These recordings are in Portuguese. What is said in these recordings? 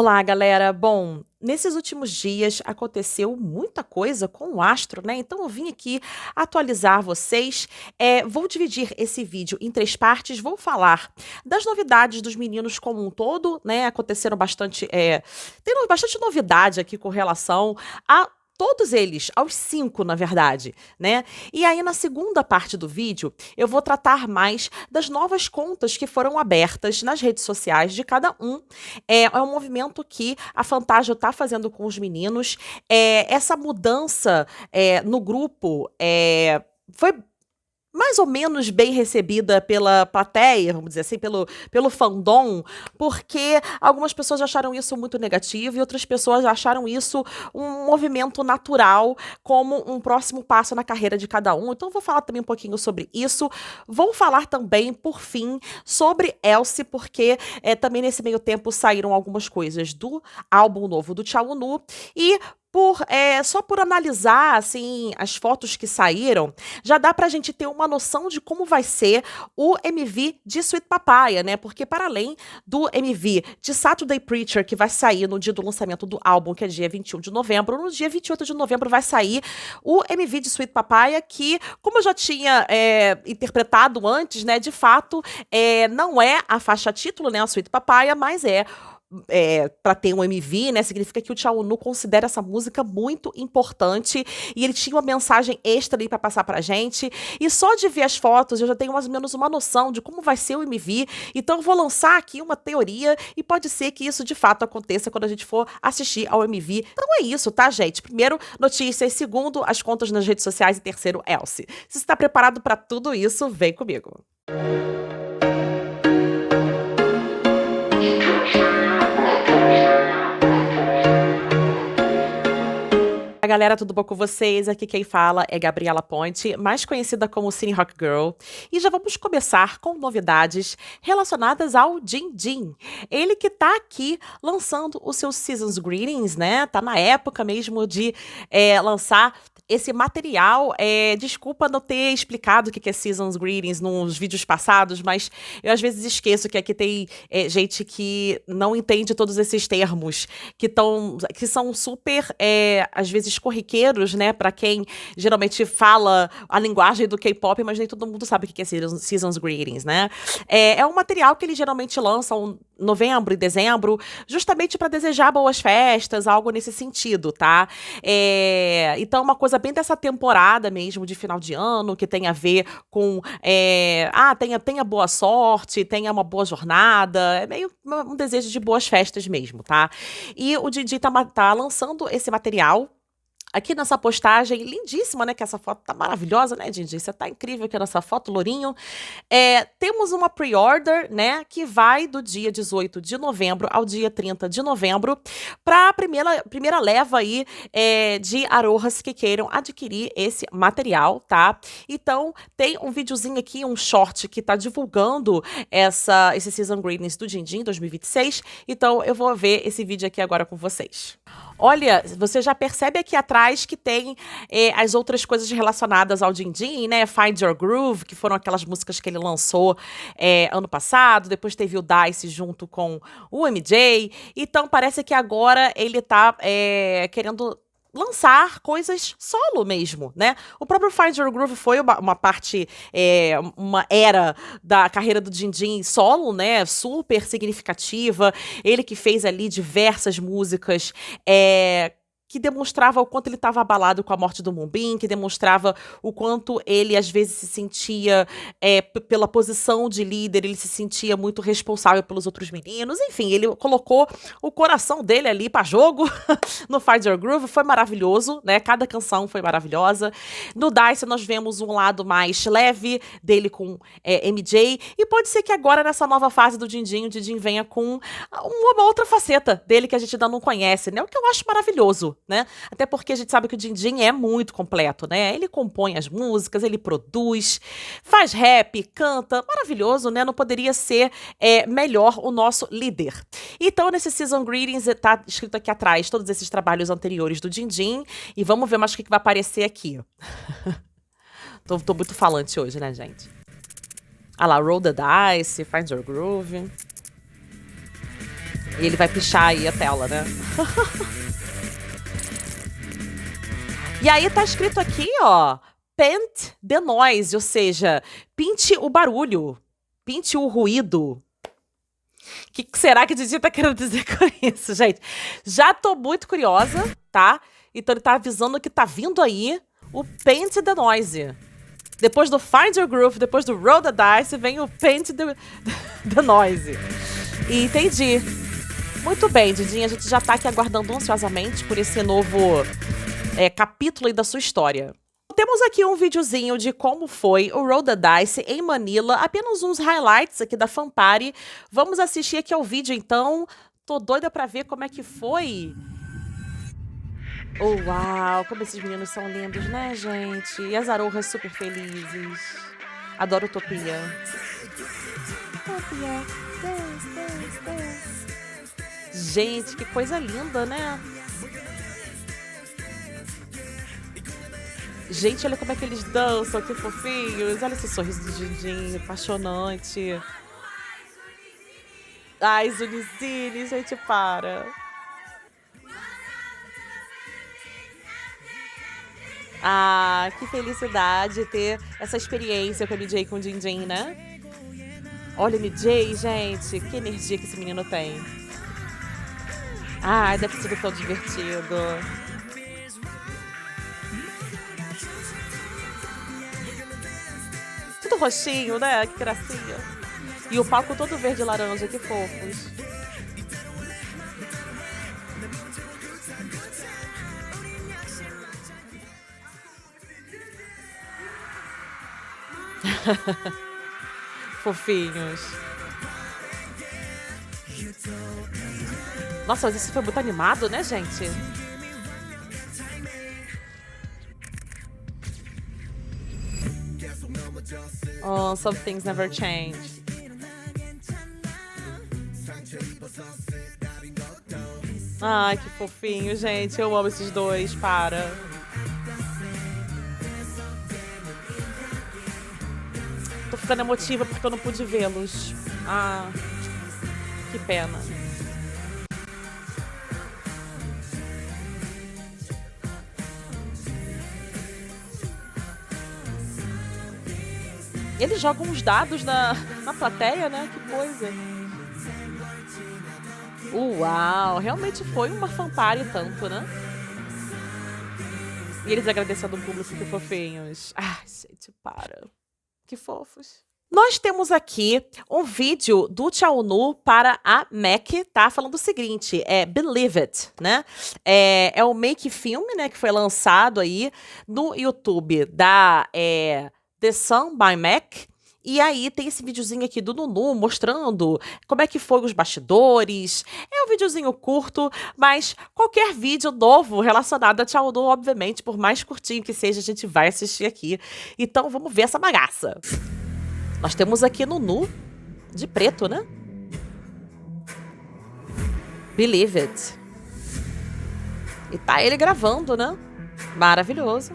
Olá, galera. Bom, nesses últimos dias aconteceu muita coisa com o Astro, né? Então eu vim aqui atualizar vocês. Vou dividir esse vídeo em três partes. Vou falar das novidades dos meninos como um todo, né? Aconteceram bastante, tem bastante novidade aqui com relação a todos eles, aos 5, na verdade, né? E aí, na segunda parte do vídeo, eu vou tratar mais das novas contas que foram abertas nas redes sociais de cada um. É um movimento que a Fantasia está fazendo com os meninos. Essa mudança no grupo foi mais ou menos bem recebida pela plateia, vamos dizer assim, pelo fandom, porque algumas pessoas acharam isso muito negativo e outras pessoas acharam isso um movimento natural, como um próximo passo na carreira de cada um. Então, eu vou falar também um pouquinho sobre isso. Vou falar também, por fim, sobre Elsie, porque também nesse meio tempo saíram algumas coisas do álbum novo do Tchau Nu. E só por analisar assim as fotos que saíram, já dá pra gente ter uma noção de como vai ser o MV de Sweet Papaya, né? Porque para além do MV de Saturday Preacher, que vai sair no dia do lançamento do álbum, que é dia 21 de novembro, no dia 28 de novembro vai sair o MV de Sweet Papaya, que, como eu já tinha interpretado antes, né, de fato, não é a faixa título, né, a Sweet Papaya, mas para ter um MV, né, significa que o Tchau Nu considera essa música muito importante e ele tinha uma mensagem extra ali para passar pra gente. E só de ver as fotos eu já tenho mais ou menos uma noção de como vai ser o MV. Então eu vou lançar aqui uma teoria e pode ser que isso de fato aconteça quando a gente for assistir ao MV. Então é isso, tá, gente? Primeiro, notícias. Segundo, as contas nas redes sociais. E terceiro, Elsie. Se você está preparado para tudo isso, vem comigo. Galera, tudo bom com vocês? Aqui quem fala é Gabriela Ponte, mais conhecida como Cine Rock Girl, e já vamos começar com novidades relacionadas ao Jin Jin. Ele que tá aqui lançando os seus Seasons Greetings, né? Tá na época mesmo de lançar esse material. Desculpa não ter explicado o que é Seasons Greetings nos vídeos passados, mas eu às vezes esqueço que aqui tem gente que não entende todos esses termos, que são super, às vezes, corriqueiros, né, para quem geralmente fala a linguagem do K-pop, mas nem todo mundo sabe o que é Seasons Greetings, né? É um material que eles geralmente lançam em novembro e dezembro, justamente para desejar boas festas, algo nesse sentido, tá? Então, uma coisa bem dessa temporada mesmo, de final de ano, que tem a ver com tenha boa sorte, tenha uma boa jornada, é meio um desejo de boas festas mesmo, tá? E o Didi tá lançando esse material aqui nessa postagem lindíssima, né? Que essa foto tá maravilhosa, né, Didi? Você tá incrível aqui nessa foto, lourinho. Temos uma pre-order, né? Que vai do dia 18 de novembro ao dia 30 de novembro para a primeira leva aí de arohas que queiram adquirir esse material, tá? Então, tem um videozinho aqui, um short que tá divulgando esse Season Greetings do Jin Jin 2026. Então, eu vou ver esse vídeo aqui agora com vocês. Olha, você já percebe aqui atrás que tem as outras coisas relacionadas ao Jin Jin, né? Find Your Groove, que foram aquelas músicas que ele lançou ano passado. Depois teve o Dice junto com o MJ. Então parece que agora ele tá querendo lançar coisas solo mesmo, né? O próprio Find Your Groove foi uma parte, uma era da carreira do Jin Jin solo, né? Super significativa. Ele que fez ali diversas músicas que demonstrava o quanto ele estava abalado com a morte do Moonbin, que demonstrava o quanto ele, às vezes, se sentia, pela posição de líder, ele se sentia muito responsável pelos outros meninos. Enfim, ele colocou o coração dele ali para jogo no Find Your Groove. Foi maravilhoso, né? Cada canção foi maravilhosa. No Dice, nós vemos um lado mais leve dele com MJ. E pode ser que agora, nessa nova fase do Jin Jin, o Jin Jin venha com uma outra faceta dele que a gente ainda não conhece, né? O que eu acho maravilhoso, né? Até porque a gente sabe que o Jin Jin é muito completo, né? Ele compõe as músicas, ele produz, faz rap, canta, maravilhoso, né? Não poderia ser melhor o nosso líder. Então, nesse Season Greetings, tá escrito aqui atrás todos esses trabalhos anteriores do Jin Jin, e vamos ver mais o que vai aparecer aqui. Tô muito falante hoje, né, gente? Ah lá, Roll the Dice, Find Your Groove. E ele vai pichar aí a tela, né? E aí tá escrito aqui, ó, paint the noise, ou seja, pinte o barulho, pinte o ruído. O que será que a Didi tá querendo dizer com isso, gente? Já tô muito curiosa, tá? Então ele tá avisando que tá vindo aí o paint the noise. Depois do Find Your Groove, depois do Roll the Dice, vem o paint the noise. E entendi. Muito bem, Didinha, a gente já tá aqui aguardando ansiosamente por esse novo capítulo aí da sua história. Temos aqui um videozinho de como foi o Roll the Dice em Manila, apenas uns highlights aqui da fanpare. Vamos assistir aqui ao vídeo, então. Tô doida pra ver como é que foi. Oh, uau, como esses meninos são lindos, né, gente? E as arouras super felizes. Adoro Utopia. Utopia, dance, dance, dance. Gente, que coisa linda, né? Gente, olha como é que eles dançam, que fofinhos. Olha esse sorriso do Dindin, apaixonante. Ai, Zunizine, gente, para. Ah, que felicidade ter essa experiência com a MJ e com o Dindin, né? Olha o MJ, gente, que energia que esse menino tem. Ai, deve ter sido tão divertido. Tudo roxinho, né? Que gracinha. E o palco todo verde e laranja, que fofos. Fofinhos. Nossa, mas isso foi muito animado, né, gente? Oh, some things never change. Ai, que fofinho, gente. Eu amo esses dois, para. Tô ficando emotiva porque eu não pude vê-los. Ah, que pena. Eles jogam uns dados na plateia, né? Que coisa. Uau, realmente foi uma fanpare tanto, né? E eles agradecendo o público, que fofinhos. Ai, gente, para. Que fofos. Nós temos aqui um vídeo do Chaonu para a MAC, tá? Falando o seguinte, Believe It, né? É o make filme, né? Que foi lançado aí no YouTube da The Sun by MAC. E aí tem esse videozinho aqui do Nunu mostrando como é que foi os bastidores. É um videozinho curto, mas qualquer vídeo novo relacionado a Chaonu, obviamente, por mais curtinho que seja, a gente vai assistir aqui. Então vamos ver essa bagaça. Nós temos aqui Nunu de preto, né? Believe It. E tá ele gravando, né? Maravilhoso.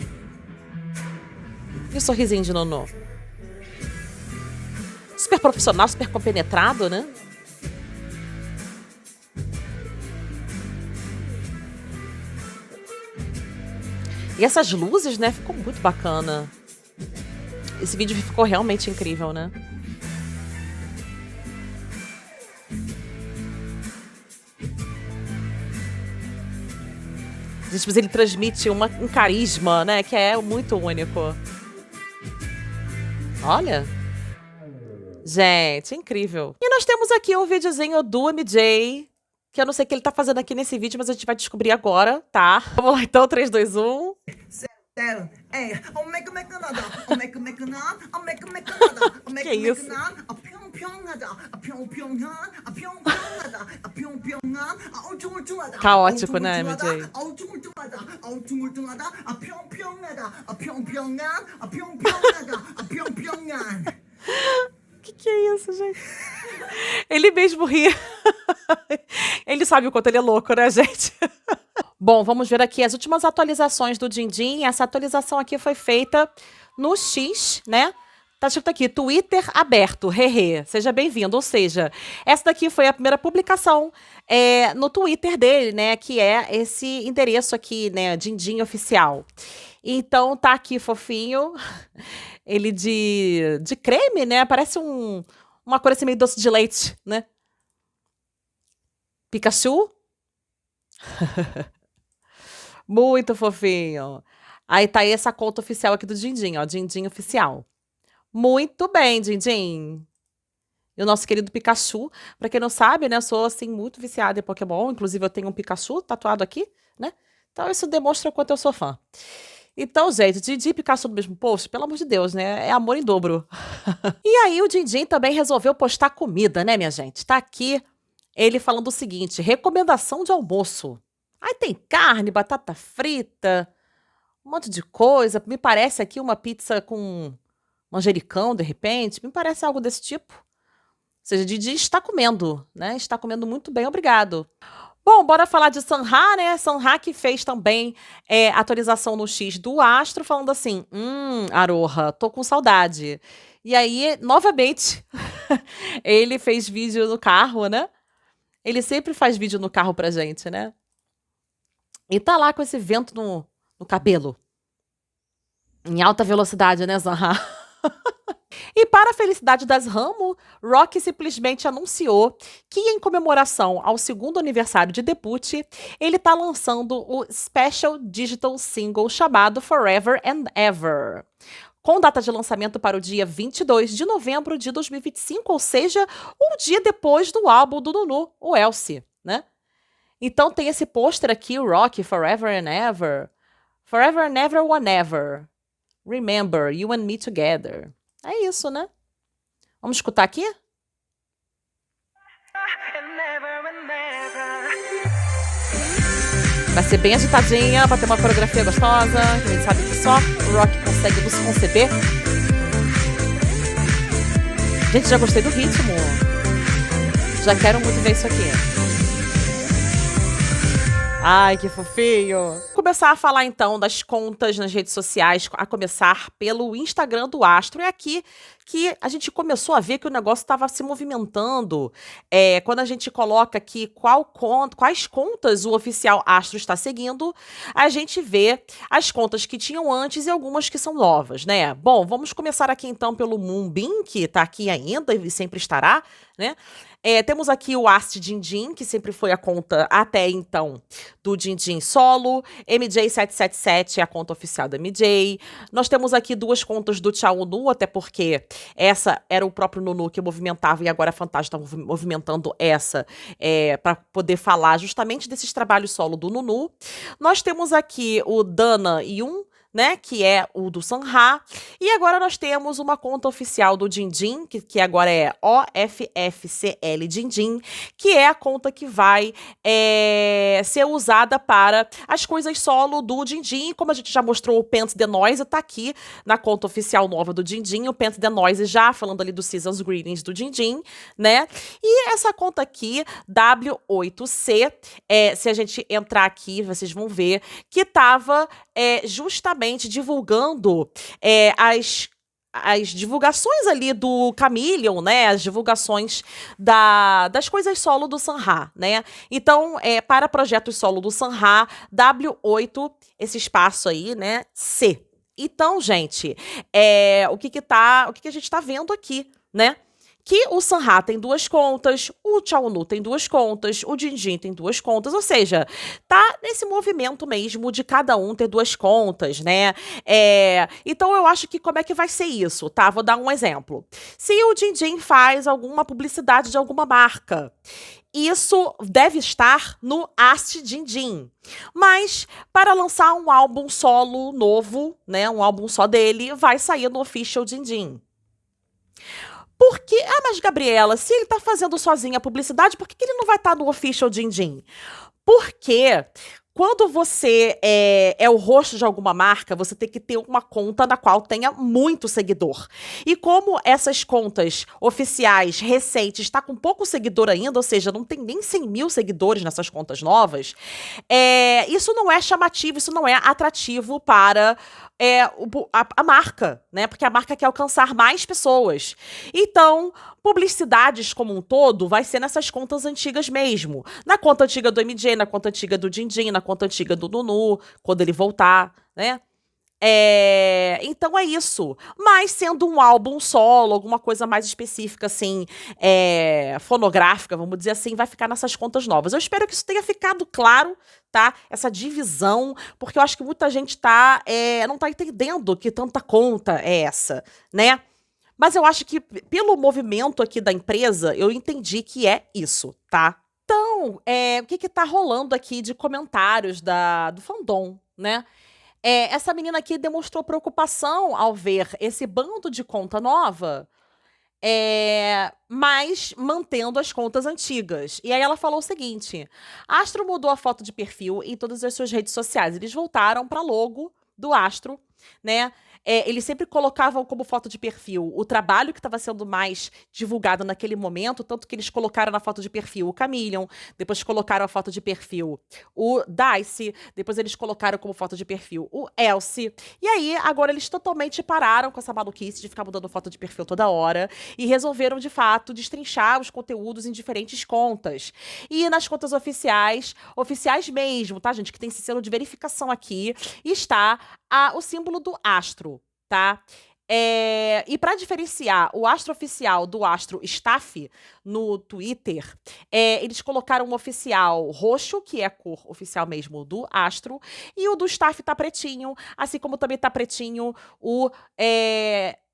E o sorrisinho de Nunu. Super profissional, super compenetrado, né? E essas luzes, né? Ficou muito bacana. Esse vídeo ficou realmente incrível, né? Gente, mas ele transmite um carisma, né? Que é muito único. Olha. Gente, incrível. E nós temos aqui um videozinho do MJ, que eu não sei o que ele tá fazendo aqui nesse vídeo, mas a gente vai descobrir agora, tá? Vamos lá então, 3, 2, 1. Que isso? Caótico, né, MJ? Que é isso, gente? Ele mesmo ri. Ele sabe o quanto ele é louco, né, gente? Bom, vamos ver aqui as últimas atualizações do Dindin. Essa atualização aqui foi feita no X, né? Tá escrito aqui, Twitter aberto, hehe, seja bem-vindo. Ou seja, essa daqui foi a primeira publicação no Twitter dele, né? Que é esse endereço aqui, né? Dindim oficial. Então tá aqui fofinho, ele de creme, né? Parece uma cor assim meio doce de leite, né? Pikachu, muito fofinho. Aí tá aí essa conta oficial aqui do Dindim, ó, Dindim oficial. Muito bem, Dindim. E o nosso querido Pikachu, pra quem não sabe, né, eu sou, assim, muito viciada em Pokémon, inclusive eu tenho um Pikachu tatuado aqui, né, então isso demonstra o quanto eu sou fã. Então, gente, Dindim e Pikachu no mesmo post, pelo amor de Deus, né, é amor em dobro. E aí o Dindim também resolveu postar comida, né, minha gente? Tá aqui ele falando o seguinte, recomendação de almoço. Aí tem carne, batata frita, um monte de coisa, me parece aqui uma pizza com manjericão, de repente, me parece algo desse tipo. Ou seja, Didi está comendo, né? Está comendo muito bem, obrigado. Bom, bora falar de Sanha, né? Sanha que fez também atualização no X do Astro, falando assim: Aroha, tô com saudade. E aí, novamente, ele fez vídeo no carro, né? Ele sempre faz vídeo no carro pra gente, né? E tá lá com esse vento no cabelo. Em alta velocidade, né, Sanha? E para a felicidade das Ramo, Rock simplesmente anunciou que, em comemoração ao segundo aniversário de debut, ele está lançando o Special Digital Single chamado Forever and Ever, com data de lançamento para o dia 22 de novembro de 2025, ou seja, um dia depois do álbum do Nunu, o Elsie, né? Então tem esse pôster aqui, o Rock, Forever and Ever. Forever and Ever, whenever. Remember, you and me together. É isso, né? Vamos escutar aqui? Vai ser bem agitadinha, pra ter uma coreografia gostosa. A gente sabe que só o Rock consegue nos conceber. Gente, já gostei do ritmo. Já quero muito ver isso aqui. Ai, que fofinho. Vou começar a falar então das contas nas redes sociais, a começar pelo Instagram do Astro. É aqui que a gente começou a ver que o negócio estava se movimentando. Quando a gente coloca aqui quais contas o oficial Astro está seguindo, a gente vê as contas que tinham antes e algumas que são novas, né? Bom, vamos começar aqui então pelo Moonbin, que está aqui ainda e sempre estará, né? Temos aqui o Ast Dindim, que sempre foi a conta até então do Dindim solo. MJ777 é a conta oficial da MJ. Nós temos aqui duas contas do Tchau Nu, até porque essa era o próprio Nunu que movimentava e agora a Fantástico está movimentando essa para poder falar justamente desses trabalhos solo do Nunu. Nós temos aqui o Dana Yun, né, que é o do Sanha. E agora nós temos uma conta oficial do Dindim, que agora é OFFCL Dindim, que é a conta que vai ser usada para as coisas solo do Dindim. Como a gente já mostrou, o Pants The Noise tá aqui na conta oficial nova do Dindim, o Pants The Noise já falando ali do Seasons Greetings do Dindim, né? E essa conta aqui, W8C, se a gente entrar aqui, vocês vão ver que tava justamente divulgando as divulgações ali do Chameleon, né? As divulgações das coisas solo do Sanha, né? Então, para projetos solo do Sanha, W8, esse espaço aí, né? C. Então, gente, o que a gente tá vendo aqui, né? Que o Sanha tem duas contas, o Tchau Nu tem duas contas, o Dindim tem duas contas, ou seja, tá nesse movimento mesmo de cada um ter duas contas, né? Então eu acho que como é que vai ser isso, tá? Vou dar um exemplo. Se o Dindim faz alguma publicidade de alguma marca, isso deve estar no Ast Dindim. Mas, para lançar um álbum solo novo, né? Um álbum só dele, vai sair no Official Dindim. Porque, mas Gabriela, se ele tá fazendo sozinho a publicidade, por que ele não vai estar no Official Dindim? Porque Quando você é o rosto de alguma marca, você tem que ter uma conta na qual tenha muito seguidor. E como essas contas oficiais recentes está com pouco seguidor ainda, ou seja, não tem nem 100 mil seguidores nessas contas novas, isso não é chamativo, isso não é atrativo para a marca, né? Porque a marca quer alcançar mais pessoas. Então, publicidades como um todo vai ser nessas contas antigas mesmo. Na conta antiga do MJ, na conta antiga do Dindim, na conta antiga do Nunu, quando ele voltar, né? Então é isso. Mas sendo um álbum solo, alguma coisa mais específica, assim, fonográfica, vamos dizer assim, vai ficar nessas contas novas. Eu espero que isso tenha ficado claro, tá? Essa divisão, porque eu acho que muita gente não tá entendendo que tanta conta é essa, né? Mas eu acho que pelo movimento aqui da empresa, eu entendi que é isso, tá? Então, o que que tá rolando aqui de comentários do fandom, né? Essa menina aqui demonstrou preocupação ao ver esse bando de conta nova, mas mantendo as contas antigas. E aí ela falou o seguinte: Astro mudou a foto de perfil em todas as suas redes sociais. Eles voltaram para logo do Astro, né? Eles sempre colocavam como foto de perfil o trabalho que estava sendo mais divulgado naquele momento, tanto que eles colocaram na foto de perfil o Chameleon, depois colocaram a foto de perfil o Dice, depois eles colocaram como foto de perfil o Elsie. E aí, agora eles totalmente pararam com essa maluquice de ficar mudando foto de perfil toda hora e resolveram, de fato, destrinchar os conteúdos em diferentes contas. E nas contas oficiais mesmo, tá, gente, que tem esse selo de verificação aqui, está o símbolo do astro, tá? E para diferenciar o astro oficial do astro staff no Twitter, eles colocaram um oficial roxo, que é a cor oficial mesmo do astro, e o do staff tá pretinho, assim como também tá pretinho o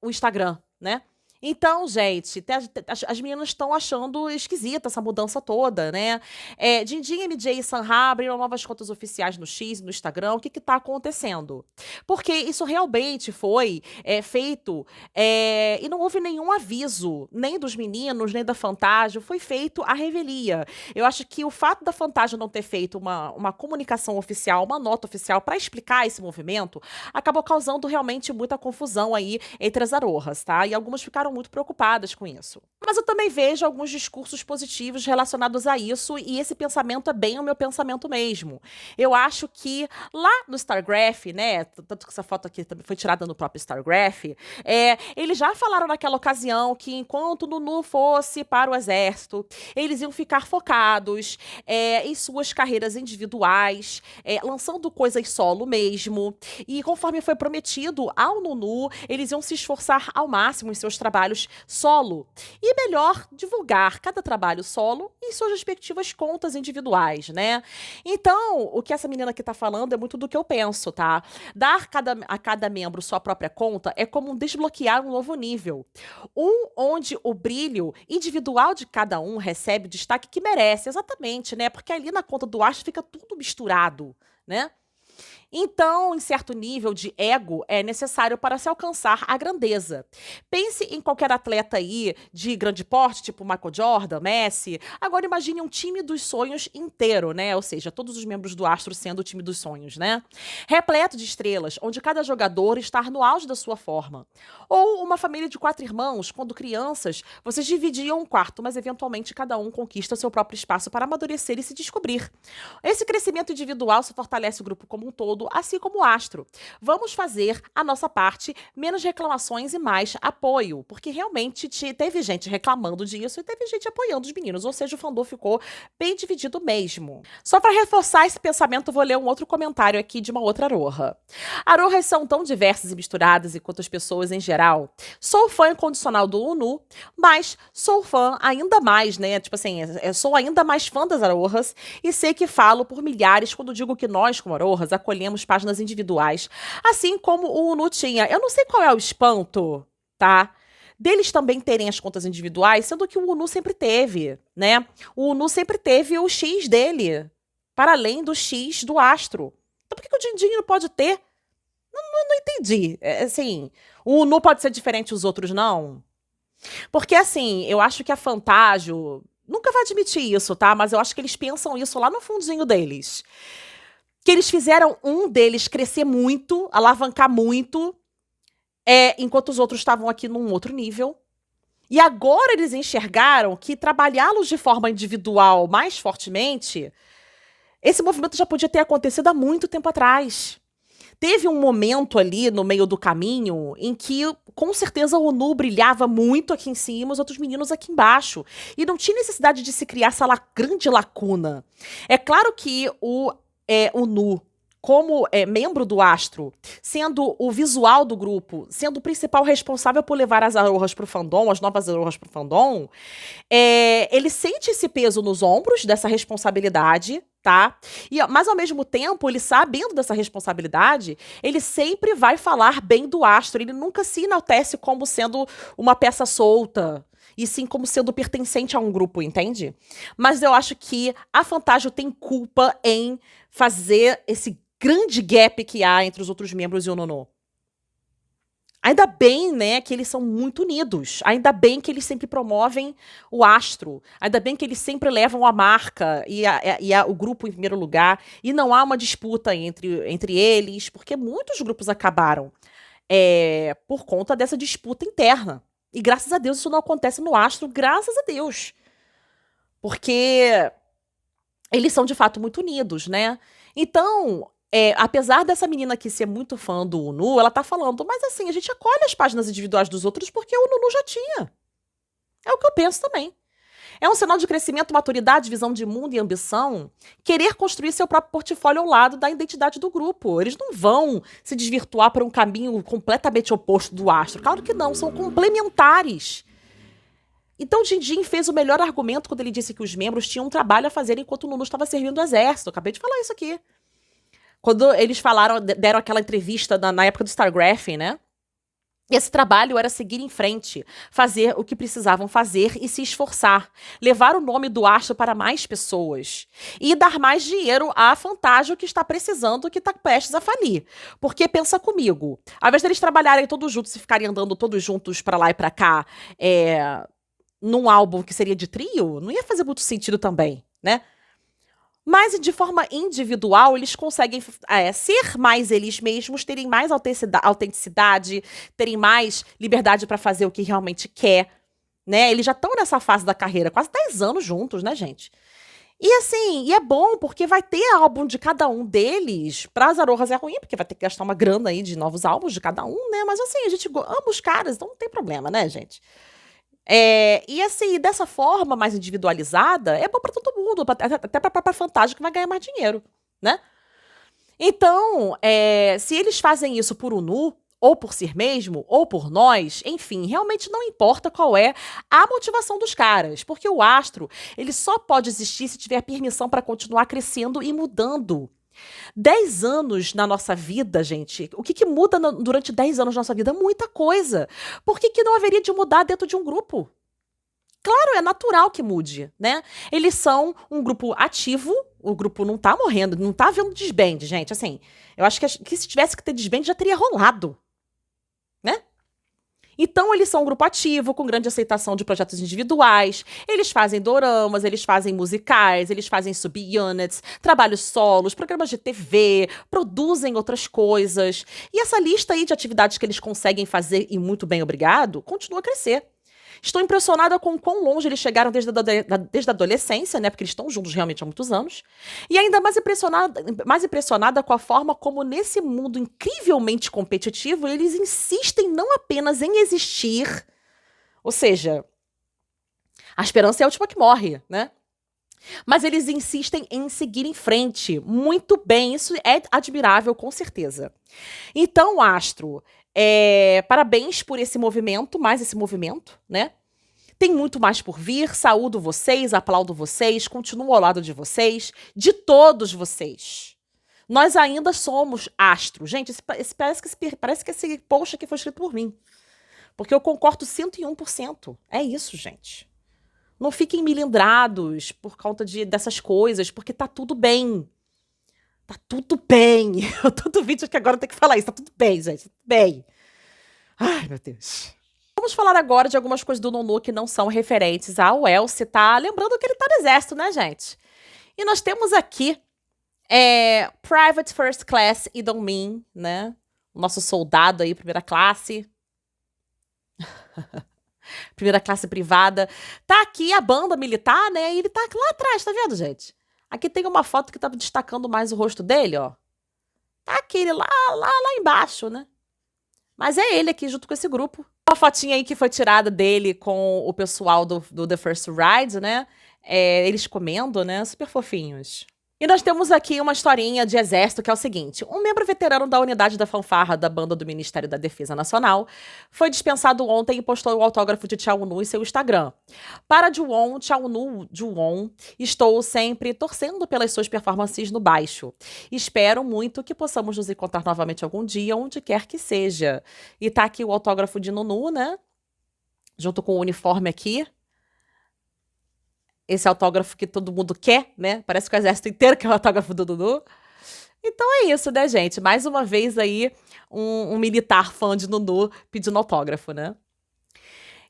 Instagram, né? Então, gente, as meninas estão achando esquisita essa mudança toda, né? Dindim, MJ e Sanha abriram novas contas oficiais no X e no Instagram. O que que tá acontecendo? Porque isso realmente foi feito e não houve nenhum aviso, nem dos meninos, nem da Fantásia. Foi feito a revelia. Eu acho que o fato da Fantásia não ter feito uma comunicação oficial, uma nota oficial para explicar esse movimento, acabou causando realmente muita confusão aí entre as arohas, tá? E algumas ficaram muito preocupadas com isso. Mas eu também vejo alguns discursos positivos relacionados a isso, e esse pensamento é bem o meu pensamento mesmo. Eu acho que lá no Stargraph, né, tanto que essa foto aqui também foi tirada no próprio Stargraph, eles já falaram naquela ocasião que enquanto Nunu fosse para o exército, eles iam ficar focados em suas carreiras individuais, lançando coisas solo mesmo, e conforme foi prometido ao Nunu, eles iam se esforçar ao máximo em seus trabalhos solo. E melhor divulgar cada trabalho solo em suas respectivas contas individuais, né? Então, o que essa menina aqui tá falando é muito do que eu penso, tá? Dar a cada membro sua própria conta é como desbloquear um novo nível. Onde o brilho individual de cada um recebe o destaque que merece, exatamente, né? Porque ali na conta do Astro fica tudo misturado, né? Então, em certo nível de ego é necessário para se alcançar a grandeza. Pense em qualquer atleta aí de grande porte, tipo Michael Jordan, Messi. Agora imagine um time dos sonhos inteiro, né? Ou seja, todos os membros do Astro sendo o time dos sonhos, né? Repleto de estrelas, onde cada jogador está no auge da sua forma. Ou uma família de 4 irmãos, quando crianças, vocês dividiam um quarto, mas eventualmente cada um conquista seu próprio espaço para amadurecer e se descobrir. Esse crescimento individual só fortalece o grupo como um todo, assim como o Astro. Vamos fazer a nossa parte, menos reclamações e mais apoio, porque realmente teve gente reclamando disso e teve gente apoiando os meninos, ou seja, o fandom ficou bem dividido mesmo. Só para reforçar esse pensamento, vou ler um outro comentário aqui de uma outra aroha. Arohas são tão diversas e misturadas quanto as pessoas em geral. Sou fã incondicional do Unu, mas sou fã ainda mais, né? Tipo assim, eu sou ainda mais fã das arohas e sei que falo por milhares quando digo que nós, como arohas, acolhemos páginas individuais, assim como o Unu tinha. Eu não sei qual é o espanto, tá? Deles também terem as contas individuais, sendo que o Unu sempre teve, né? O Unu sempre teve o X dele, para além do X do Astro. Então por que o Dindim não pode ter? Não entendi. Assim, o Unu pode ser diferente dos outros, não? Porque, assim, eu acho que a Fantásio nunca vai admitir isso, tá? Mas eu acho que eles pensam isso lá no fundinho deles. que eles fizeram um deles crescer muito, alavancar muito, enquanto os outros estavam aqui num outro nível. E agora eles enxergaram que trabalhá-los de forma individual mais fortemente, esse movimento já podia ter acontecido há muito tempo atrás. Teve um momento ali no meio do caminho em que, com certeza, o Nu brilhava muito aqui em cima, os outros meninos aqui embaixo. E não tinha necessidade de se criar essa grande lacuna. É claro que o Nu, como membro do Astro, sendo o visual do grupo, sendo o principal responsável por levar as Arohas pro fandom, as novas Arohas pro fandom, ele sente esse peso nos ombros dessa responsabilidade, tá? Mas ao mesmo tempo, ele sabendo dessa responsabilidade, ele sempre vai falar bem do Astro. Ele nunca se enaltece como sendo uma peça solta, e sim como sendo pertencente a um grupo, entende? Mas eu acho que a Fantágio tem culpa em fazer esse grande gap que há entre os outros membros e o Nonô. Ainda bem, né, que eles são muito unidos. Ainda bem que eles sempre promovem o Astro. Ainda bem que eles sempre levam a marca e o grupo em primeiro lugar. E não há uma disputa entre eles, porque muitos grupos acabaram por conta dessa disputa interna. E graças a Deus isso não acontece no Astro, graças a Deus. Porque eles são de fato muito unidos, né? Então, apesar dessa menina aqui ser muito fã do Unu, ela tá falando, mas assim, a gente acolhe as páginas individuais dos outros porque o Nunu já tinha. É o que eu penso também. É um sinal de crescimento, maturidade, visão de mundo e ambição querer construir seu próprio portfólio ao lado da identidade do grupo. Eles não vão se desvirtuar para um caminho completamente oposto do Astro. Claro que não, são complementares. Então, Jinjin fez o melhor argumento quando ele disse que os membros tinham um trabalho a fazer enquanto o Nunu estava servindo o exército. Eu acabei de falar isso aqui. Quando eles deram aquela entrevista na época do Stargraph, né? Esse trabalho era seguir em frente, fazer o que precisavam fazer e se esforçar, levar o nome do Astro para mais pessoas e dar mais dinheiro à Fantágio que está precisando, que está prestes a falir. Porque pensa comigo, ao invés deles trabalharem todos juntos e ficarem andando todos juntos para lá e para cá, num álbum que seria de trio, não ia fazer muito sentido também, né? Mas de forma individual, eles conseguem ser mais eles mesmos, terem mais autenticidade, terem mais liberdade para fazer o que realmente quer, né? Eles já estão nessa fase da carreira, quase 10 anos juntos, né, gente? E assim, é bom porque vai ter álbum de cada um deles. Para as Arohas é ruim, porque vai ter que gastar uma grana aí de novos álbuns de cada um, né? Mas assim, a gente ama os caras, então não tem problema, né, gente? E assim, dessa forma mais individualizada, é bom pra todo mundo, até pra própria Fantástico que vai ganhar mais dinheiro, né? Então, se eles fazem isso por Unu, ou por si mesmo, ou por nós, enfim, realmente não importa qual é a motivação dos caras, porque o Astro, ele só pode existir se tiver permissão pra continuar crescendo e mudando. 10 anos na nossa vida, gente, o que muda durante 10 anos na nossa vida? Muita coisa. Por que não haveria de mudar dentro de um grupo? Claro, é natural que mude, né? Eles são um grupo ativo, o grupo não tá morrendo, não tá havendo desband, gente. Assim, eu acho que se tivesse que ter desband já teria rolado, né? Então, eles são um grupo ativo, com grande aceitação de projetos individuais. Eles fazem doramas, eles fazem musicais, eles fazem subunits, trabalhos solos, programas de TV, produzem outras coisas. E essa lista aí de atividades que eles conseguem fazer, e muito bem, obrigado, continua a crescer. Estou impressionada com o quão longe eles chegaram desde a adolescência, né? Porque eles estão juntos realmente há muitos anos. E ainda mais impressionada com a forma como, nesse mundo incrivelmente competitivo, eles insistem não apenas em existir. Ou seja, a esperança é a última que morre, né? Mas eles insistem em seguir em frente. Muito bem, isso é admirável, com certeza. Então, Astro, parabéns por esse movimento, mais esse movimento, né? Tem muito mais por vir, saúdo vocês, aplaudo vocês, continuo ao lado de vocês, de todos vocês. Nós ainda somos Astro. Gente, parece que esse post aqui foi escrito por mim. Porque eu concordo 101%. É isso, gente. Não fiquem milindrados por conta dessas coisas, porque tá tudo bem. Tá tudo bem. Todo vídeo que agora eu tenho que falar isso. Tá tudo bem, gente. Tá tudo bem. Ai, meu Deus. Vamos falar agora de algumas coisas do Nunu que não são referentes ao Elce, tá? Lembrando que ele tá no exército, né, gente? E nós temos aqui Private First Class It Don't Mean, né? O nosso soldado aí, primeira classe. Primeira classe privada. Tá aqui a banda militar, né? E ele tá lá atrás, tá vendo, gente? Aqui tem uma foto que tá destacando mais o rosto dele, ó. Tá aquele lá embaixo, né? Mas é ele aqui, junto com esse grupo. Uma fotinha aí que foi tirada dele com o pessoal do The First Ride, né? Eles comendo, né? Super fofinhos. E nós temos aqui uma historinha de exército que é o seguinte: um membro veterano da unidade da fanfarra da banda do Ministério da Defesa Nacional foi dispensado ontem e postou o autógrafo de Chaunu em seu Instagram. Para Chaunu, estou sempre torcendo pelas suas performances no baixo. Espero muito que possamos nos encontrar novamente algum dia, onde quer que seja. E tá aqui o autógrafo de Nunu, né? Junto com o uniforme aqui. Esse autógrafo que todo mundo quer, né? Parece que o exército inteiro quer o autógrafo do Nunu. Então é isso, né, gente? Mais uma vez aí, um militar fã de Nunu pedindo autógrafo, né?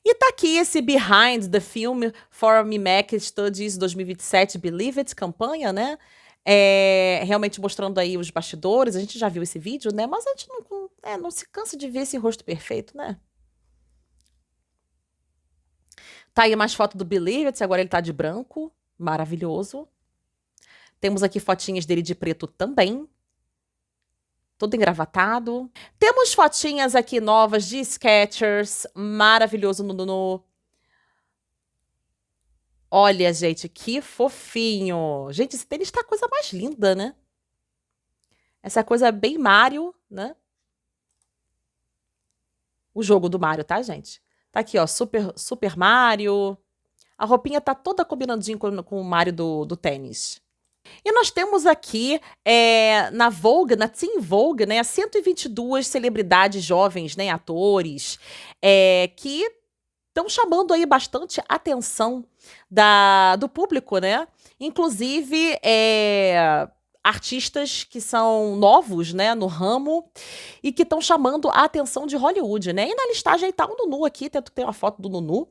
E tá aqui esse Behind the Film for Mimek Studies 2027 Believe It campanha, né? Realmente mostrando aí os bastidores. A gente já viu esse vídeo, né? Mas a gente não se cansa de ver esse rosto perfeito, né? Tá aí mais foto do Believe It, agora ele tá de branco. Maravilhoso. Temos aqui fotinhas dele de preto também. Todo engravatado. Temos fotinhas aqui novas de Skechers. Maravilhoso no... Olha, gente, que fofinho. Gente, esse tênis tá a coisa mais linda, né? Essa coisa bem Mario, né? O jogo do Mario, tá, gente? Tá aqui, ó, Super Mario. A roupinha tá toda combinandinho com o Mario do tênis. E nós temos aqui, na Vogue, na Teen Vogue, né, 122 celebridades jovens, né, atores, que estão chamando aí bastante atenção do público, né? Inclusive, artistas que são novos, né, no ramo e que estão chamando a atenção de Hollywood, né? E na listagem tá o Nunu aqui, tem uma foto do Nunu,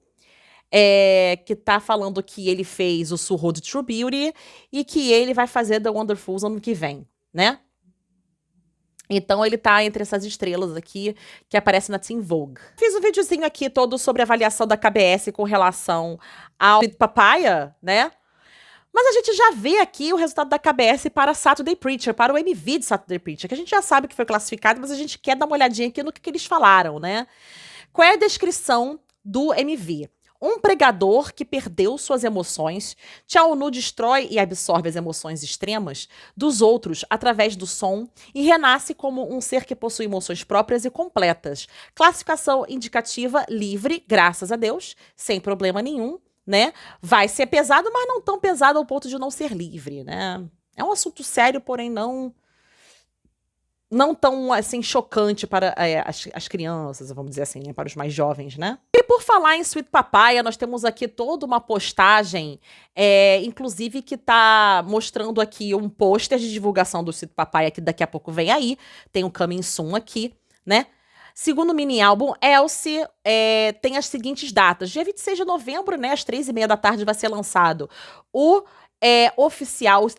que tá falando que ele fez o Surro de True Beauty e que ele vai fazer The Wonderfuls ano que vem, né? Então ele tá entre essas estrelas aqui que aparecem na Teen Vogue. Fiz um videozinho aqui todo sobre a avaliação da KBS com relação ao Sweet Papaya, né? Mas a gente já vê aqui o resultado da KBS para Saturday Preacher, para o MV de Saturday Preacher, que a gente já sabe que foi classificado, mas a gente quer dar uma olhadinha aqui no que eles falaram, né? Qual é a descrição do MV? Um pregador que perdeu suas emoções, Chaunu destrói e absorve as emoções extremas dos outros através do som e renasce como um ser que possui emoções próprias e completas. Classificação indicativa livre, graças a Deus, sem problema nenhum, né? Vai ser pesado, mas não tão pesado ao ponto de não ser livre, né? É um assunto sério, porém não tão, assim, chocante para as crianças, vamos dizer assim, né? Para os mais jovens, né? E por falar em Sweet Papaya, nós temos aqui toda uma postagem, inclusive que tá mostrando aqui um pôster de divulgação do Sweet Papaya, que daqui a pouco vem aí. Tem um coming soon aqui, né? Segundo o mini álbum, Elsie tem as seguintes datas. Dia 26 de novembro, né, às 3h30 da tarde, vai ser lançado o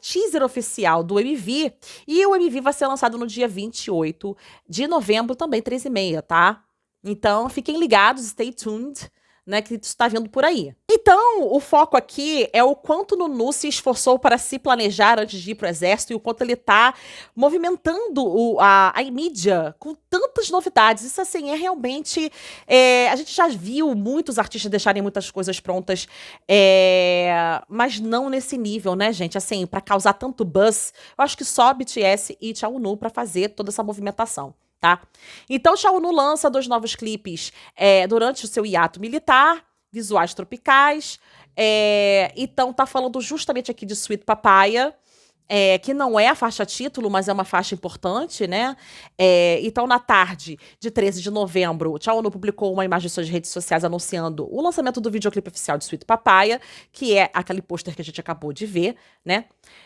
teaser oficial do MV. E o MV vai ser lançado no dia 28 de novembro, também 3h30, tá? Então, fiquem ligados, stay tuned, né, que isso tá vindo por aí. Então, o foco aqui é o quanto Nunu se esforçou para se planejar antes de ir pro exército e o quanto ele tá movimentando a mídia com tantas novidades. Isso, assim, é realmente... a gente já viu muitos artistas deixarem muitas coisas prontas, mas não nesse nível, né, gente? Assim, para causar tanto buzz, eu acho que só BTS e Chaunu para fazer toda essa movimentação. Tá? Então, Chaunu lança 2 novos clipes durante o seu hiato militar, visuais tropicais. Então, tá falando justamente aqui de Sweet Papaya, que não é a faixa título, mas é uma faixa importante, né? Então, na tarde de 13 de novembro, Chaunu publicou uma imagem em suas redes sociais anunciando o lançamento do videoclipe oficial de Sweet Papaya, que é aquele pôster que a gente acabou de ver, né?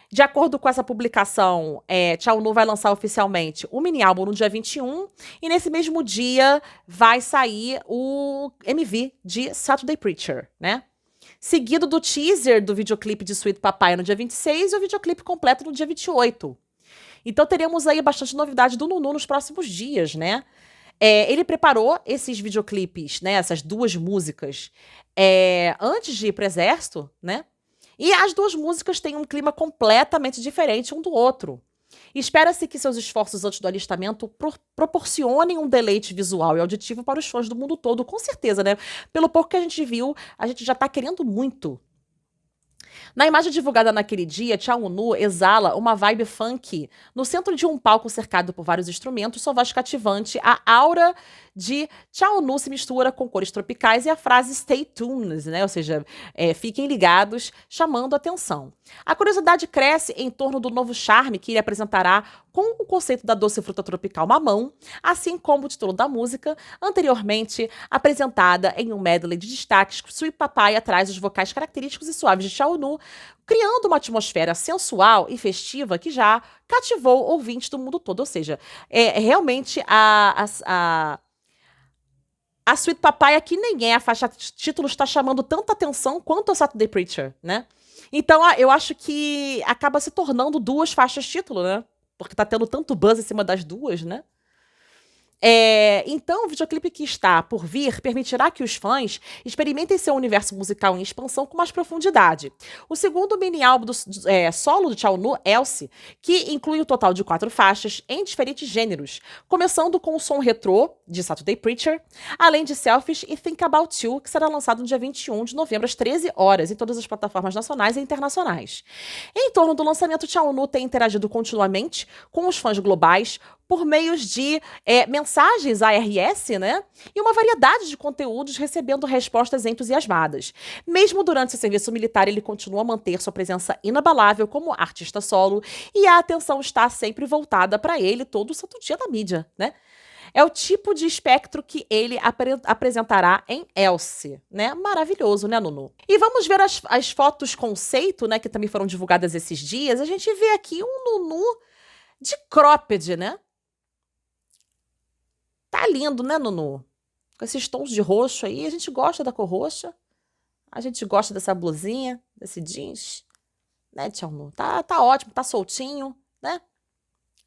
De acordo com essa publicação, Chaunu vai lançar oficialmente o mini álbum no dia 21, e nesse mesmo dia vai sair o MV de Saturday Preacher, né? seguido do teaser do videoclipe de Sweet Papaya no dia 26 e o videoclipe completo no dia 28. Então teremos aí bastante novidade do Nunu nos próximos dias, né? Ele preparou esses videoclipes, né? Essas duas músicas antes de ir pro exército, né? E as duas músicas têm um clima completamente diferente um do outro. Espera-se que seus esforços antes do alistamento proporcionem um deleite visual e auditivo para os fãs do mundo todo, com certeza, né? Pelo pouco que a gente viu, a gente já tá querendo muito. Na imagem divulgada naquele dia, Chaunu exala uma vibe funk. No centro de um palco cercado por vários instrumentos, sua voz cativante, a aura de Chaunu se mistura com cores tropicais e a frase Stay tuned, né? Ou seja, fiquem ligados, chamando a atenção. A curiosidade cresce em torno do novo charme que ele apresentará com o conceito da doce fruta tropical mamão, assim como o título da música, anteriormente apresentada em um medley de destaques. Sweet Papaya traz os vocais característicos e suaves de Chaunu, criando uma atmosfera sensual e festiva que já cativou ouvintes do mundo todo. Ou seja, realmente a Sweet Papaya, que nem a faixa título, está chamando tanta atenção quanto a Saturday Preacher, né? Então, eu acho que acaba se tornando duas faixas título, né? Porque tá tendo tanto buzz em cima das duas, né? Então, o videoclipe que está por vir permitirá que os fãs experimentem seu universo musical em expansão com mais profundidade. O segundo mini-álbum solo do Chaunu, Elsie, que inclui um total de 4 faixas em diferentes gêneros, começando com o som retrô de Saturday Preacher, além de Selfish e Think About You, que será lançado no dia 21 de novembro às 13 horas em todas as plataformas nacionais e internacionais. Em torno do lançamento, Chaunu tem interagido continuamente com os fãs globais por meios de mensagens ARS, né? E uma variedade de conteúdos recebendo respostas entusiasmadas. Mesmo durante seu serviço militar, ele continua a manter sua presença inabalável como artista solo e a atenção está sempre voltada para ele todo o santo dia na mídia, né? É o tipo de espectro que ele apresentará em Elsie, né? Maravilhoso, né, Nunu? E vamos ver as fotos conceito, né, que também foram divulgadas esses dias. A gente vê aqui um Nunu de cropped, né? Tá lindo, né, Nunu? Com esses tons de roxo aí. A gente gosta da cor roxa. A gente gosta dessa blusinha, desse jeans. Né, Chaunu? Tá ótimo, tá soltinho, né?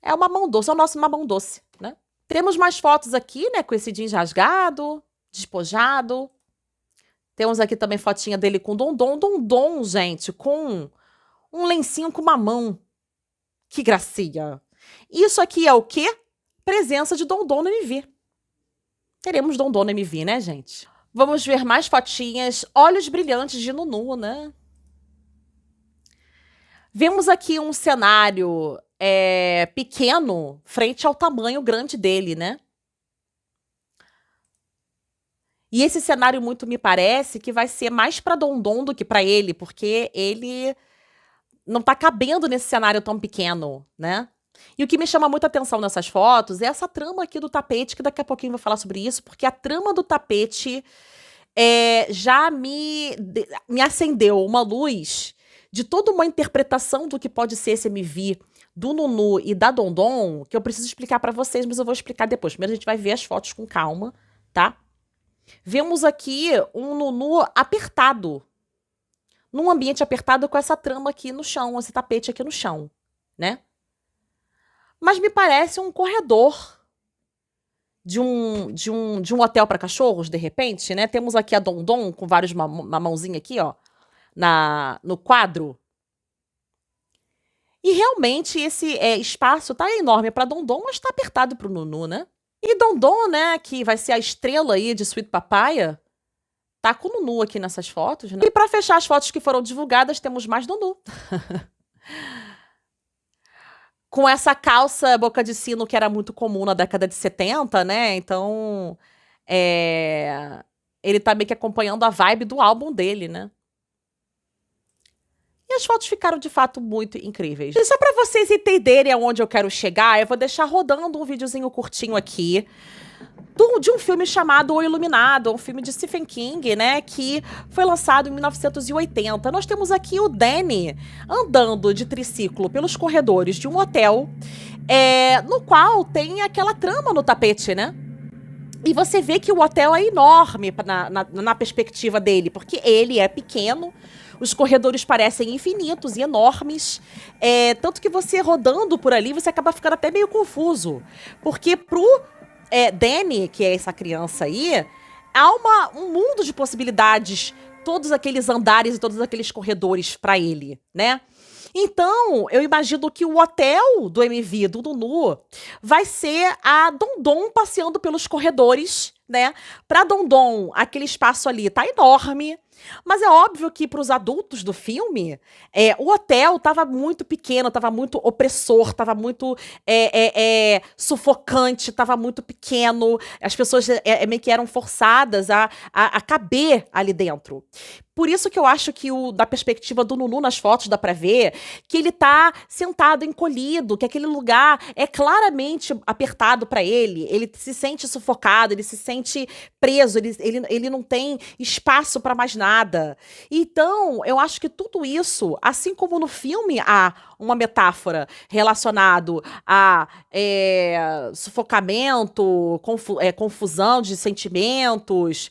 É o mamão doce, é o nosso mamão doce, né? Teremos mais fotos aqui, né, com esse jeans rasgado, despojado. Temos aqui também fotinha dele com Dondon. Dondon, gente, com um lencinho com mamão. Que gracinha. Isso aqui é o quê? Presença de Dondon no MV. Teremos Dondon no MV, né, gente? Vamos ver mais fotinhas. Olhos brilhantes de Nunu, né? Vemos aqui um cenário pequeno frente ao tamanho grande dele, né? E esse cenário muito me parece que vai ser mais pra Dondon do que pra ele, porque ele não tá cabendo nesse cenário tão pequeno, né? E o que me chama muita atenção nessas fotos é essa trama aqui do tapete, que daqui a pouquinho eu vou falar sobre isso, porque a trama do tapete já me acendeu uma luz de toda uma interpretação do que pode ser esse MV do Nunu e da Dondon, que eu preciso explicar pra vocês, mas eu vou explicar depois. Primeiro a gente vai ver as fotos com calma, tá? Vemos aqui um Nunu apertado, num ambiente apertado com essa trama aqui no chão, esse tapete aqui no chão, né? Mas me parece um corredor de um hotel para cachorros, de repente, né? Temos aqui a Dondon com vários mamãozinhos aqui, ó, no quadro. E realmente esse espaço tá enorme para Dondon, mas tá apertado pro Nunu, né? E Dondon, né, que vai ser a estrela aí de Sweet Papaya, tá com o Nunu aqui nessas fotos, né? E para fechar as fotos que foram divulgadas, temos mais Nunu. Com essa calça boca de sino que era muito comum na década de 70, né? Então, ele tá meio que acompanhando a vibe do álbum dele, né? E as fotos ficaram, de fato, muito incríveis. E só pra vocês entenderem aonde eu quero chegar, eu vou deixar rodando um videozinho curtinho aqui de um filme chamado O Iluminado, um filme de Stephen King, né, que foi lançado em 1980. Nós temos aqui o Danny andando de triciclo pelos corredores de um hotel, no qual tem aquela trama no tapete, né? E você vê que o hotel é enorme na perspectiva dele, porque ele é pequeno, os corredores parecem infinitos e enormes. Tanto que você rodando por ali, você acaba ficando até meio confuso. Porque pro Danny, que é essa criança aí, há um mundo de possibilidades, todos aqueles andares e todos aqueles corredores pra ele, né? Então, eu imagino que o hotel do MV, do Nunu, vai ser a Dondon passeando pelos corredores, né? Pra Dondon, aquele espaço ali tá enorme. Mas é óbvio que para os adultos do filme, o hotel tava muito pequeno, tava muito opressor, tava muito sufocante, tava muito pequeno. As pessoas meio que eram forçadas a caber ali dentro. Por isso que eu acho que da perspectiva do Nunu nas fotos dá pra ver que ele tá sentado, encolhido, que aquele lugar é claramente apertado pra ele. Ele se sente sufocado, ele se sente preso, ele não tem espaço pra mais nada. Então, eu acho que tudo isso, assim como no filme há uma metáfora relacionado a sufocamento, confusão de sentimentos,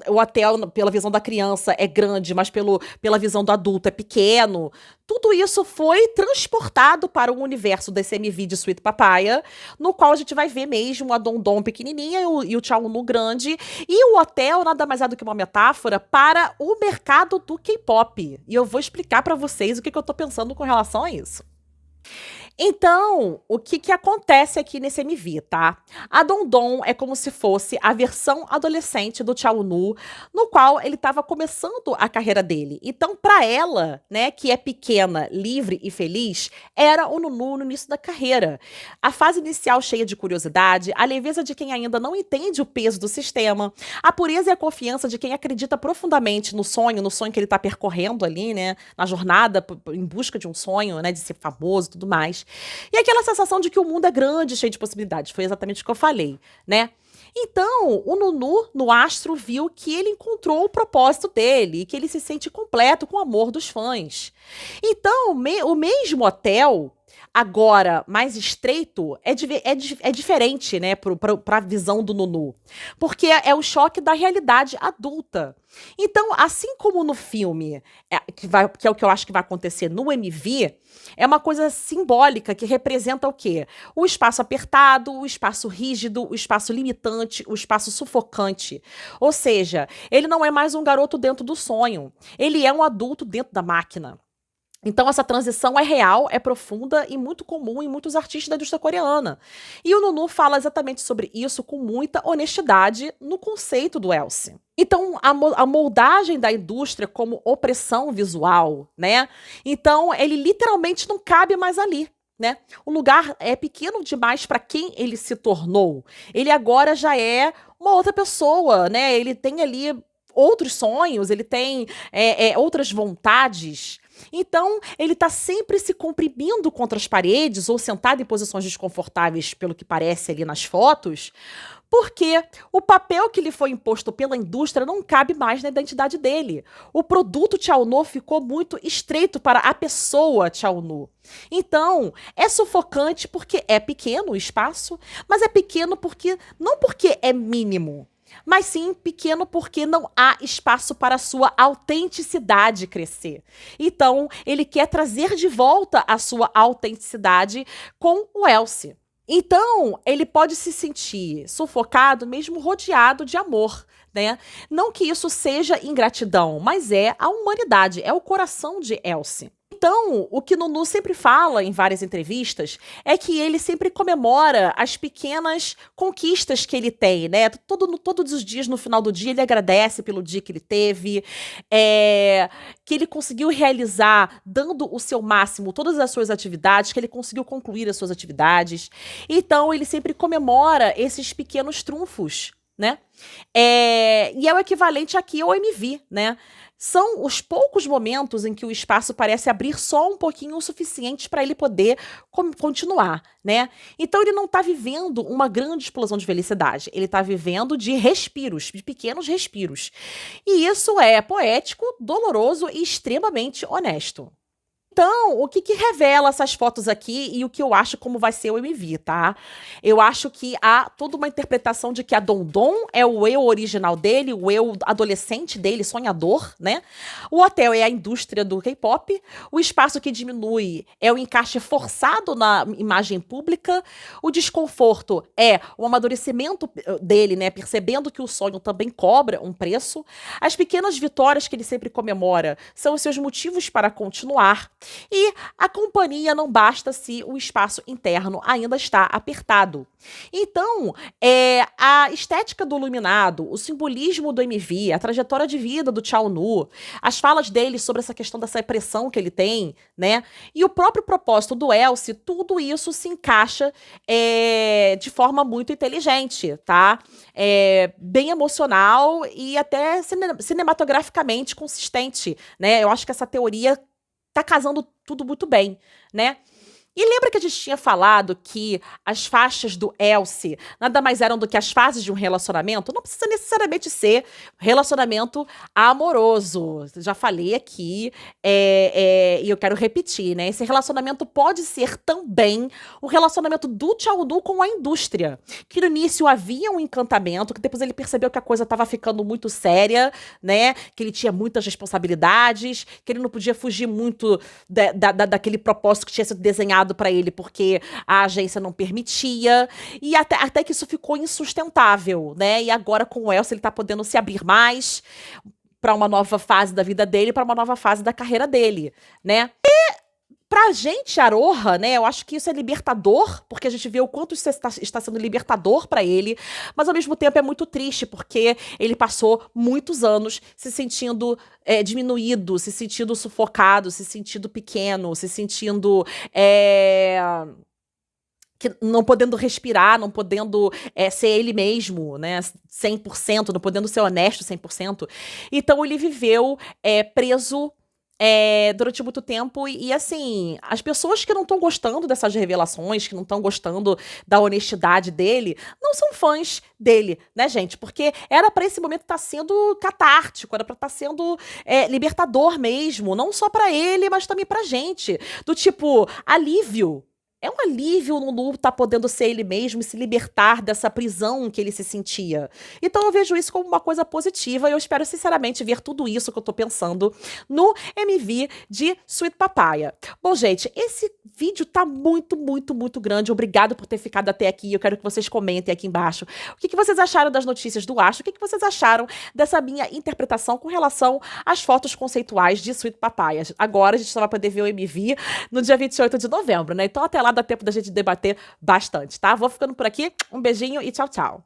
o hotel, pela visão da criança, é grande, mas pela visão do adulto é pequeno. Tudo isso foi transportado para o universo desse MV de Sweet Papaya, no qual a gente vai ver mesmo a Dondon pequenininha e o Chaunu grande. E o hotel nada mais é do que uma metáfora para o mercado do K-pop. E eu vou explicar para vocês o que eu tô pensando com relação a isso. Então, o que acontece aqui nesse MV, tá? A Dondon é como se fosse a versão adolescente do Chaunu, no qual ele estava começando a carreira dele. Então, pra ela, né, que é pequena, livre e feliz, era o Nunu no início da carreira. A fase inicial cheia de curiosidade, a leveza de quem ainda não entende o peso do sistema, a pureza e a confiança de quem acredita profundamente no sonho que ele tá percorrendo ali, né, na jornada em busca de um sonho, né, de ser famoso e tudo mais. E aquela sensação de que o mundo é grande, cheio de possibilidades. Foi exatamente o que eu falei, né? Então, o Nunu, no Astro, viu que ele encontrou o propósito dele e que ele se sente completo com o amor dos fãs. Então, o mesmo hotel, agora mais estreito, é diferente, né, para a visão do Nunu. Porque é o choque da realidade adulta. Então, assim como no filme, que é o que eu acho que vai acontecer no MV, é uma coisa simbólica que representa o quê? O espaço apertado, o espaço rígido, o espaço limitante, o espaço sufocante. Ou seja, ele não é mais um garoto dentro do sonho. Ele é um adulto dentro da máquina. Então, essa transição é real, é profunda e muito comum em muitos artistas da indústria coreana. E o Nunu fala exatamente sobre isso com muita honestidade no conceito do Elsie. Então, a moldagem da indústria como opressão visual, né? Então, ele literalmente não cabe mais ali. Né? O lugar é pequeno demais para quem ele se tornou. Ele agora já é uma outra pessoa, né? Ele tem ali outros sonhos, ele tem outras vontades. Então, ele tá sempre se comprimindo contra as paredes ou sentado em posições desconfortáveis, pelo que parece ali nas fotos, porque o papel que lhe foi imposto pela indústria não cabe mais na identidade dele. O produto Chaunu ficou muito estreito para a pessoa Chaunu. Então, é sufocante porque é pequeno o espaço, mas é pequeno não porque é mínimo, mas sim pequeno porque não há espaço para a sua autenticidade crescer. Então, ele quer trazer de volta a sua autenticidade com o Elsie. Então, ele pode se sentir sufocado mesmo rodeado de amor, né? Não que isso seja ingratidão, mas é a humanidade, é o coração de Elsie. Então, o que Nunu sempre fala em várias entrevistas é que ele sempre comemora as pequenas conquistas que ele tem, né? Todos os dias, no final do dia, ele agradece pelo dia que ele teve, que ele conseguiu realizar, dando o seu máximo, todas as suas atividades, que ele conseguiu concluir as suas atividades. Então, ele sempre comemora esses pequenos trunfos, né? E é o equivalente aqui ao MV, né? São os poucos momentos em que o espaço parece abrir só um pouquinho o suficiente para ele poder continuar, né? Então ele não está vivendo uma grande explosão de felicidade, ele está vivendo de respiros, de pequenos respiros. E isso é poético, doloroso e extremamente honesto. Então, o que que revela essas fotos aqui e o que eu acho como vai ser o MV, tá? Eu acho que há toda uma interpretação de que a Dondon é o eu original dele, o eu adolescente dele, sonhador, né? O hotel é a indústria do K-pop, o espaço que diminui é o encaixe forçado na imagem pública, o desconforto é o amadurecimento dele, né? Percebendo que o sonho também cobra um preço. As pequenas vitórias que ele sempre comemora são os seus motivos para continuar. E a companhia não basta se o espaço interno ainda está apertado. Então, a estética do Iluminado, o simbolismo do MV, a trajetória de vida do Chao Nu, as falas dele sobre essa questão dessa pressão que ele tem, né? E o próprio propósito do Elsie, tudo isso se encaixa de forma muito inteligente, tá? Bem emocional e até cinematograficamente consistente, né? Eu acho que essa teoria tá casando tudo muito bem, né? E lembra que a gente tinha falado que as faixas do Elsie nada mais eram do que as fases de um relacionamento? Não precisa necessariamente ser relacionamento amoroso. Já falei aqui, e eu quero repetir, né? Esse relacionamento pode ser também o relacionamento do Chao-Nu com a indústria. Que no início havia um encantamento, que depois ele percebeu que a coisa estava ficando muito séria, né? Que ele tinha muitas responsabilidades, que ele não podia fugir muito daquele propósito que tinha sido desenhado para ele, porque a agência não permitia, e até que isso ficou insustentável, né? E agora com o Elcio ele tá podendo se abrir mais para uma nova fase da vida dele, para uma nova fase da carreira dele, né? Pra gente, Aroha, né, eu acho que isso é libertador, porque a gente vê o quanto isso está sendo libertador pra ele, mas ao mesmo tempo é muito triste, porque ele passou muitos anos se sentindo diminuído, se sentindo sufocado, se sentindo pequeno, se sentindo não podendo respirar, não podendo ser ele mesmo, né, 100%, não podendo ser honesto 100%. Então ele viveu preso durante muito tempo, e assim, as pessoas que não estão gostando dessas revelações, que não estão gostando da honestidade dele, não são fãs dele, né, gente? Porque era pra esse momento estar sendo catártico, era pra estar sendo libertador mesmo, não só pra ele, mas também pra gente. Do tipo, alívio. É um alívio o Nunu tá podendo ser ele mesmo e se libertar dessa prisão que ele se sentia. Então eu vejo isso como uma coisa positiva e eu espero sinceramente ver tudo isso que eu tô pensando no MV de Sweet Papaya. Bom, gente, esse vídeo tá muito, muito, muito grande. Obrigado por ter ficado até aqui. Eu quero que vocês comentem aqui embaixo o que vocês acharam das notícias do Acho, o que vocês acharam dessa minha interpretação com relação às fotos conceituais de Sweet Papaya. Agora a gente só vai poder ver o MV no dia 28 de novembro, né? Então até lá dá tempo da gente debater bastante, tá? Vou ficando por aqui. Um beijinho e tchau, tchau.